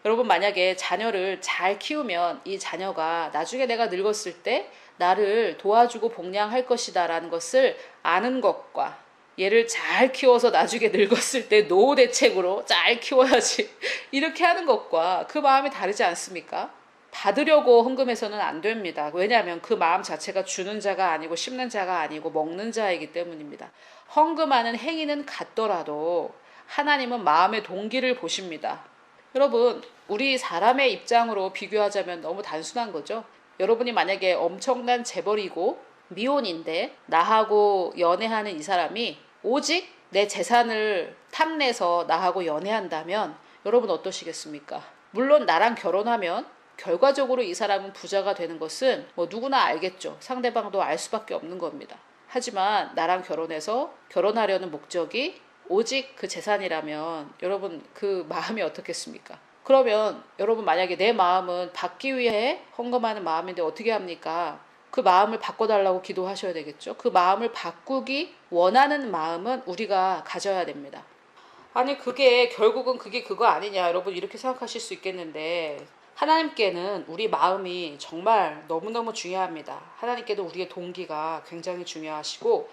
여러분, 만약에 자녀를 잘 키우면 이 자녀가 나중에 내가 늙었을 때 나를 도와주고 복양할 것이다 라는 것을 아는 것과, 얘를 잘 키워서 나중에 늙었을 때 노후 대책으로 잘 키워야지 이렇게 하는 것과 그 마음이 다르지 않습니까? 받으려고 헌금해서는 안 됩니다. 왜냐하면 그 마음 자체가 주는 자가 아니고 심는 자가 아니고 먹는 자이기 때문입니다. 헌금하는 행위는 같더라도 하나님은 마음의 동기를 보십니다. 여러분, 우리 사람의 입장으로 비교하자면 너무 단순한 거죠. 여러분이 만약에 엄청난 재벌이고 미혼인데 나하고 연애하는 이 사람이 오직 내 재산을 탐내서 나하고 연애한다면 여러분 어떠시겠습니까? 물론 나랑 결혼하면 결과적으로 이 사람은 부자가 되는 것은 뭐 누구나 알겠죠. 상대방도 알 수밖에 없는 겁니다. 하지만 나랑 결혼해서 결혼하려는 목적이 오직 그 재산이라면 여러분 그 마음이 어떻겠습니까? 그러면 여러분 만약에 내 마음은 받기 위해 헌금하는 마음인데 어떻게 합니까? 그 마음을 바꿔달라고 기도하셔야 되겠죠. 그 마음을 바꾸기 원하는 마음은 우리가 가져야 됩니다. 아니 결국은 그게 그거 아니냐 여러분 이렇게 생각하실 수 있겠는데 하나님께는 우리 마음이 정말 너무너무 중요합니다. 하나님께도 우리의 동기가 굉장히 중요하시고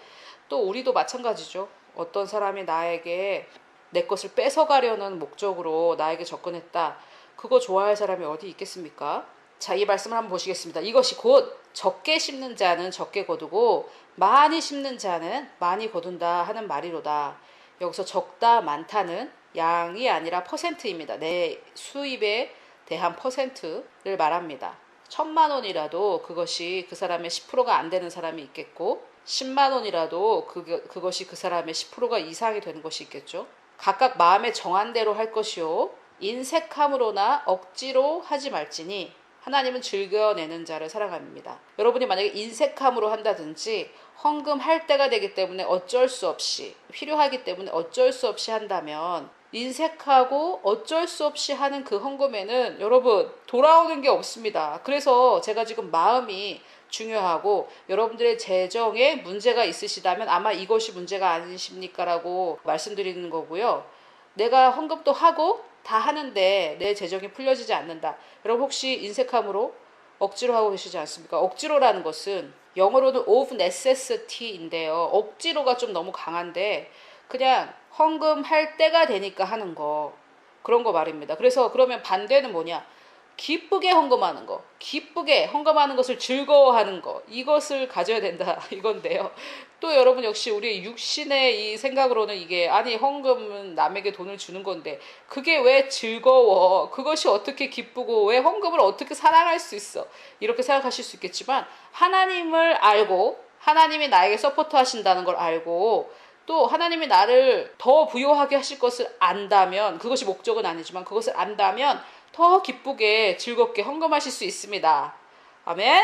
또 우리도 마찬가지죠. 어떤 사람이 나에게 내 것을 뺏어가려는 목적으로 나에게 접근했다. 그거 좋아할 사람이 어디 있겠습니까? 자, 이 말씀을 한번 보시겠습니다. 이것이 곧 적게 심는 자는 적게 거두고 많이 심는 자는 많이 거둔다 하는 말이로다. 여기서 적다 많다는 양이 아니라 퍼센트입니다. 내 수입에 대한 퍼센트를 말합니다. 1,000만 원이라도 그것이 그 사람의 10%가 안 되는 사람이 있겠고 10만 원이라도 그것이 그 사람의 10%가 이상이 되는 것이 있겠죠. 각각 마음에 정한 대로 할 것이요 인색함으로나 억지로 하지 말지니 하나님은 즐겨내는 자를 사랑합니다. 여러분이 만약에 인색함으로 한다든지 헌금할 때가 되기 때문에 어쩔 수 없이 필요하기 때문에 어쩔 수 없이 한다면 인색하고 어쩔 수 없이 하는 그 헌금에는 여러분 돌아오는 게 없습니다. 그래서 제가 지금 마음이 중요하고 여러분들의 재정에 문제가 있으시다면 아마 이것이 문제가 아니십니까 라고 말씀드리는 거고요. 내가 헌금도 하고 다 하는데 내 재정이 풀려지지 않는다. 여러분 혹시 인색함으로 억지로 하고 계시지 않습니까? 억지로라는 것은 영어로는 of necessity인데요. 억지로가 좀 너무 강한데 그냥 헌금할 때가 되니까 하는 거 그런 거 말입니다. 그래서 그러면 반대는 뭐냐? 기쁘게 헌금하는 거, 기쁘게 헌금하는 것을 즐거워하는 거, 이것을 가져야 된다 이건데요. 또 여러분 역시 우리 육신의 이 생각으로는 이게 아니 헌금은 남에게 돈을 주는 건데 그게 왜 즐거워? 그것이 어떻게 기쁘고 왜 헌금을 어떻게 사랑할 수 있어? 이렇게 생각하실 수 있겠지만 하나님을 알고 하나님이 나에게 서포트 하신다는 걸 알고 또 하나님이 나를 더 부요하게 하실 것을 안다면 그것이 목적은 아니지만 그것을 안다면 더 기쁘게 즐겁게 헌금하실 수 있습니다. 아멘.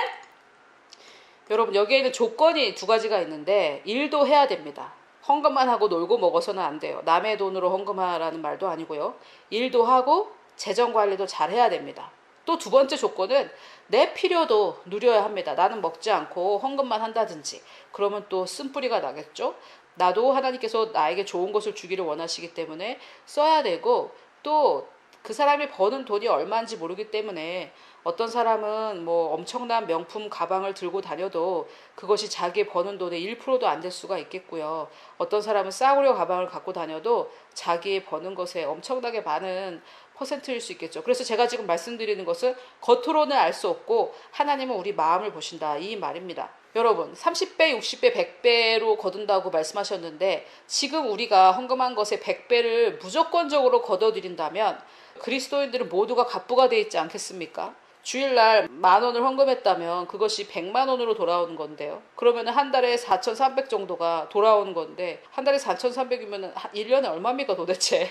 여러분 여기에는 조건이 두 가지가 있는데 일도 해야 됩니다. 헌금만 하고 놀고 먹어서는 안 돼요. 남의 돈으로 헌금하라는 말도 아니고요. 일도 하고 재정관리도 잘 해야 됩니다. 또 두 번째 조건은 내 필요도 누려야 합니다. 나는 먹지 않고 헌금만 한다든지 그러면 또 쓴뿌리가 나겠죠. 나도 하나님께서 나에게 좋은 것을 주기를 원하시기 때문에 써야 되고, 또 그 사람이 버는 돈이 얼마인지 모르기 때문에 어떤 사람은 뭐 엄청난 명품 가방을 들고 다녀도 그것이 자기 버는 돈의 1%도 안 될 수가 있겠고요. 어떤 사람은 싸구려 가방을 갖고 다녀도 자기 버는 것에 엄청나게 많은 퍼센트일 수 있겠죠. 그래서 제가 지금 말씀드리는 것은 겉으로는 알 수 없고 하나님은 우리 마음을 보신다, 이 말입니다. 여러분, 30배, 60배, 100배로 거둔다고 말씀하셨는데, 지금 우리가 헌금한 것의 100배를 무조건적으로 거둬들인다면 그리스도인들은 모두가 갑부가 돼 있지 않겠습니까? 주일날 10,000원을 헌금했다면 그것이 100만 원으로 돌아오는 건데요. 그러면 한 달에 4,300 정도가 돌아오는 건데, 한 달에 4,300이면 1년에 얼마입니까 도대체?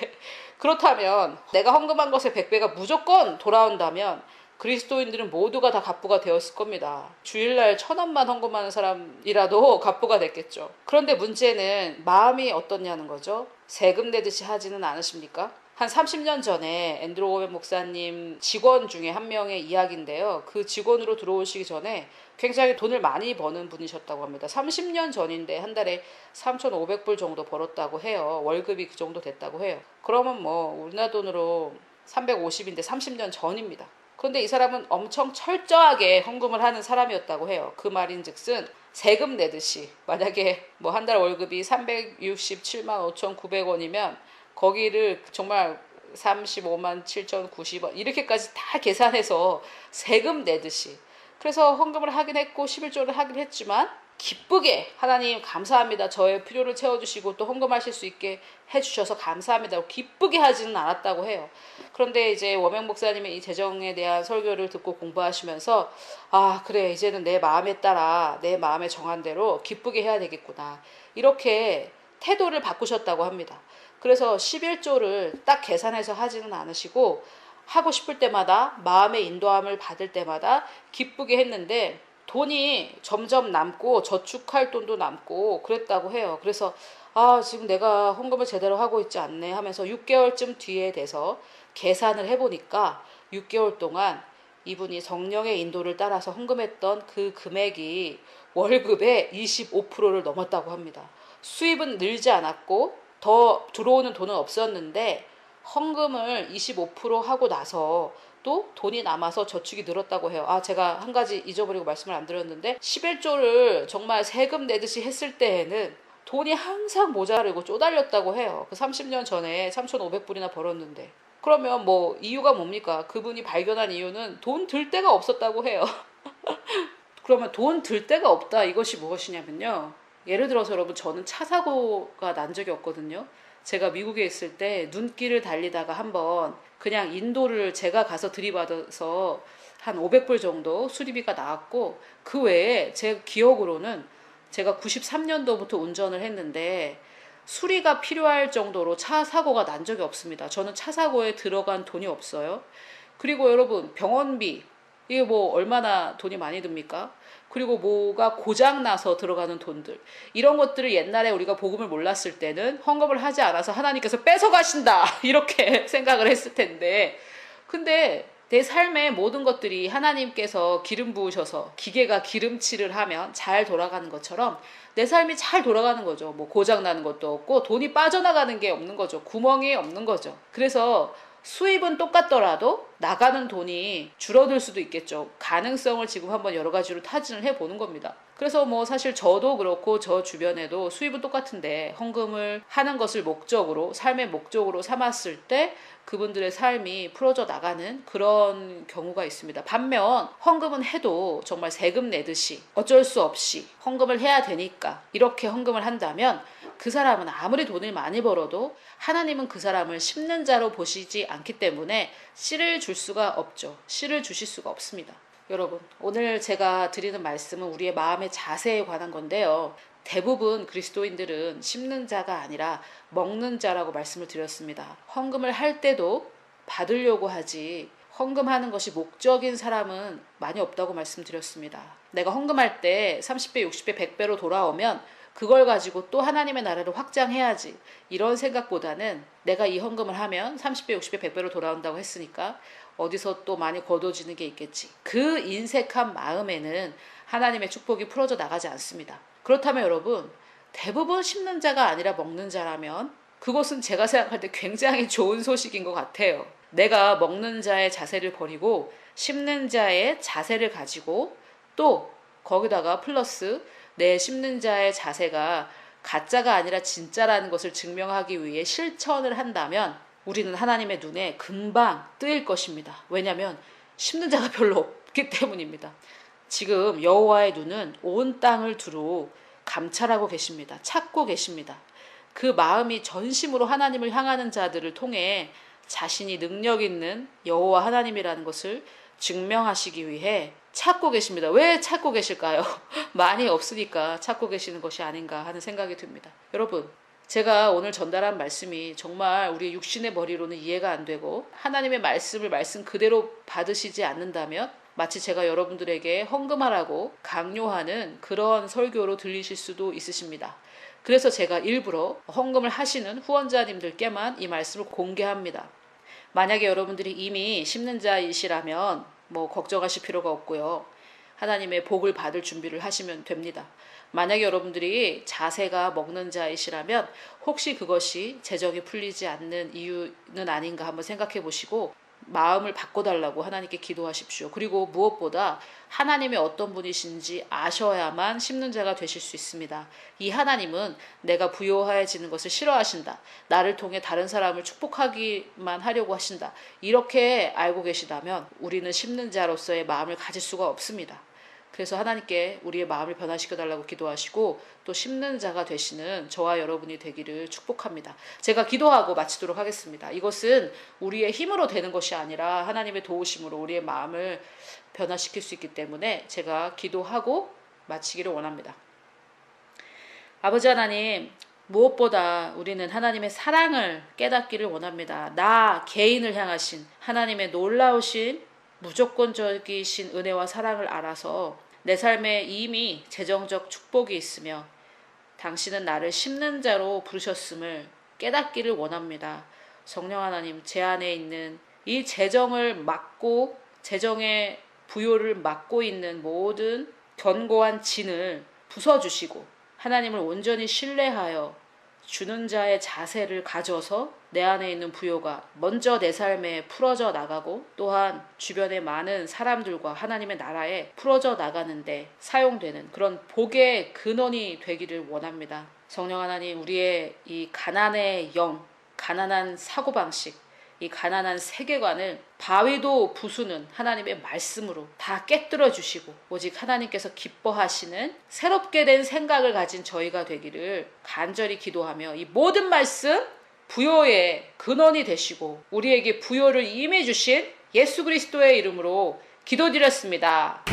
그렇다면 내가 헌금한 것의 100배가 무조건 돌아온다면 그리스도인들은 모두가 다 갑부가 되었을 겁니다. 주일날 1,000원만 헌금하는 사람이라도 갑부가 됐겠죠. 그런데 문제는 마음이 어떻냐는 거죠. 세금 내듯이 하지는 않으십니까? 한 30년 전에 앤드루 오웬 목사님 직원 중에 한 명의 이야기인데요. 그 직원으로 들어오시기 전에 굉장히 돈을 많이 버는 분이셨다고 합니다. 30년 전인데 한 달에 3,500불 정도 벌었다고 해요. 월급이 그 정도 됐다고 해요. 그러면 뭐 우리나라 돈으로 350인데 30년 전입니다. 그런데 이 사람은 엄청 철저하게 헌금을 하는 사람이었다고 해요. 그 말인즉슨 세금 내듯이, 만약에 뭐 한 달 월급이 367만 5,900원이면 거기를 정말 35만 7,090원 이렇게까지 다 계산해서 세금 내듯이, 그래서 헌금을 하긴 했고 11조를 하긴 했지만 기쁘게 하나님 감사합니다, 저의 필요를 채워주시고 또 헌금하실 수 있게 해주셔서 감사합니다, 기쁘게 하지는 않았다고 해요. 그런데 이제 워맹 목사님의 이 재정에 대한 설교를 듣고 공부하시면서, 아 그래, 이제는 내 마음에 따라 내 마음에 정한 대로 기쁘게 해야 되겠구나, 이렇게 태도를 바꾸셨다고 합니다. 그래서 11조를 딱 계산해서 하지는 않으시고 하고 싶을 때마다 마음의 인도함을 받을 때마다 기쁘게 했는데, 돈이 점점 남고 저축할 돈도 남고 그랬다고 해요. 그래서 지금 내가 헌금을 제대로 하고 있지 않네 하면서 6개월쯤 뒤에 돼서 계산을 해보니까 6개월 동안 이분이 성령의 인도를 따라서 헌금했던 그 금액이 월급의 25%를 넘었다고 합니다. 수입은 늘지 않았고 더 들어오는 돈은 없었는데 헌금을 25% 하고 나서 또 돈이 남아서 저축이 늘었다고 해요. 제가 한 가지 잊어버리고 말씀을 안 드렸는데 11조를 정말 세금 내듯이 했을 때에는 돈이 항상 모자르고 쪼달렸다고 해요. 그 30년 전에 3,500불이나 벌었는데. 그러면 뭐 이유가 뭡니까? 그분이 발견한 이유는 돈 들 데가 없었다고 해요. 그러면 돈 들 데가 없다, 이것이 무엇이냐면요. 예를 들어서 여러분, 저는 차 사고가 난 적이 없거든요. 제가 미국에 있을 때 눈길을 달리다가 한번 그냥 인도를 제가 가서 들이받아서 한 500불 정도 수리비가 나왔고, 그 외에 제 기억으로는 제가 93년도부터 운전을 했는데 수리가 필요할 정도로 차 사고가 난 적이 없습니다. 저는 차 사고에 들어간 돈이 없어요. 그리고 여러분, 병원비, 이게 뭐 얼마나 돈이 많이 듭니까? 그리고 뭐가 고장나서 들어가는 돈들, 이런 것들을 옛날에 우리가 복음을 몰랐을 때는 헌금을 하지 않아서 하나님께서 뺏어가신다 이렇게 생각을 했을 텐데, 근데 내 삶의 모든 것들이 하나님께서 기름 부으셔서 기계가 기름칠을 하면 잘 돌아가는 것처럼 내 삶이 잘 돌아가는 거죠. 뭐 고장나는 것도 없고 돈이 빠져나가는 게 없는 거죠. 구멍이 없는 거죠. 그래서 수입은 똑같더라도 나가는 돈이 줄어들 수도 있겠죠. 가능성을 지금 한번 여러 가지로 타진을 해보는 겁니다. 그래서 뭐 사실 저도 그렇고 저 주변에도 수입은 똑같은데 헌금을 하는 것을 목적으로, 삶의 목적으로 삼았을 때 그분들의 삶이 풀어져 나가는 그런 경우가 있습니다. 반면 헌금은 해도 정말 세금 내듯이 어쩔 수 없이 헌금을 해야 되니까 이렇게 헌금을 한다면 그 사람은 아무리 돈을 많이 벌어도 하나님은 그 사람을 심는 자로 보시지 않기 때문에 씨를 줄 수가 없죠. 씨를 주실 수가 없습니다. 여러분, 오늘 제가 드리는 말씀은 우리의 마음의 자세에 관한 건데요. 대부분 그리스도인들은 심는 자가 아니라 먹는 자라고 말씀을 드렸습니다. 헌금을 할 때도 받으려고 하지 헌금하는 것이 목적인 사람은 많이 없다고 말씀드렸습니다. 내가 헌금할 때 30배, 60배, 100배로 돌아오면 그걸 가지고 또 하나님의 나라를 확장해야지, 이런 생각보다는 내가 이 헌금을 하면 30배, 60배, 100배로 돌아온다고 했으니까 어디서 또 많이 거둬지는 게 있겠지, 그 인색한 마음에는 하나님의 축복이 풀어져 나가지 않습니다. 그렇다면 여러분, 대부분 심는 자가 아니라 먹는 자라면 그것은 제가 생각할 때 굉장히 좋은 소식인 것 같아요. 내가 먹는 자의 자세를 버리고 심는 자의 자세를 가지고 또 거기다가 플러스 내 심는 자의 자세가 가짜가 아니라 진짜라는 것을 증명하기 위해 실천을 한다면 우리는 하나님의 눈에 금방 뜨일 것입니다. 왜냐하면 심는 자가 별로 없기 때문입니다. 지금 여호와의 눈은 온 땅을 두루 감찰하고 계십니다. 찾고 계십니다. 그 마음이 전심으로 하나님을 향하는 자들을 통해 자신이 능력 있는 여호와 하나님이라는 것을 증명하시기 위해 찾고 계십니다. 왜 찾고 계실까요? 많이 없으니까 찾고 계시는 것이 아닌가 하는 생각이 듭니다. 여러분, 제가 오늘 전달한 말씀이 정말 우리 육신의 머리로는 이해가 안 되고 하나님의 말씀을 말씀 그대로 받으시지 않는다면 마치 제가 여러분들에게 헌금하라고 강요하는 그런 설교로 들리실 수도 있으십니다. 그래서 제가 일부러 헌금을 하시는 후원자님들께만 이 말씀을 공개합니다. 만약에 여러분들이 이미 심는 자이시라면 걱정하실 필요가 없고요. 하나님의 복을 받을 준비를 하시면 됩니다. 만약에 여러분들이 자세가 먹는 자이시라면 혹시 그것이 재정이 풀리지 않는 이유는 아닌가 한번 생각해 보시고 마음을 바꿔달라고 하나님께 기도하십시오. 그리고 무엇보다 하나님의 어떤 분이신지 아셔야만 심는 자가 되실 수 있습니다. 이 하나님은 내가 부요해지는 것을 싫어하신다. 나를 통해 다른 사람을 축복하기만 하려고 하신다. 이렇게 알고 계시다면 우리는 심는 자로서의 마음을 가질 수가 없습니다. 그래서 하나님께 우리의 마음을 변화시켜 달라고 기도하시고 또 심는 자가 되시는 저와 여러분이 되기를 축복합니다. 제가 기도하고 마치도록 하겠습니다. 이것은 우리의 힘으로 되는 것이 아니라 하나님의 도우심으로 우리의 마음을 변화시킬 수 있기 때문에 제가 기도하고 마치기를 원합니다. 아버지 하나님, 무엇보다 우리는 하나님의 사랑을 깨닫기를 원합니다. 나 개인을 향하신 하나님의 놀라우신 무조건적이신 은혜와 사랑을 알아서 내 삶에 이미 재정적 축복이 있으며 당신은 나를 심는 자로 부르셨음을 깨닫기를 원합니다. 성령 하나님, 제 안에 있는 이 재정을 막고 재정의 부요를 막고 있는 모든 견고한 진을 부숴주시고 하나님을 온전히 신뢰하여 주는 자의 자세를 가져서 내 안에 있는 부요가 먼저 내 삶에 풀어져 나가고 또한 주변의 많은 사람들과 하나님의 나라에 풀어져 나가는데 사용되는 그런 복의 근원이 되기를 원합니다. 성령 하나님, 우리의 이 가난의 영, 가난한 사고방식, 이 가난한 세계관을 바위도 부수는 하나님의 말씀으로 다 깨뜨려 주시고 오직 하나님께서 기뻐하시는 새롭게 된 생각을 가진 저희가 되기를 간절히 기도하며 이 모든 말씀 부요의 근원이 되시고 우리에게 부요를 임해 주신 예수 그리스도의 이름으로 기도드렸습니다.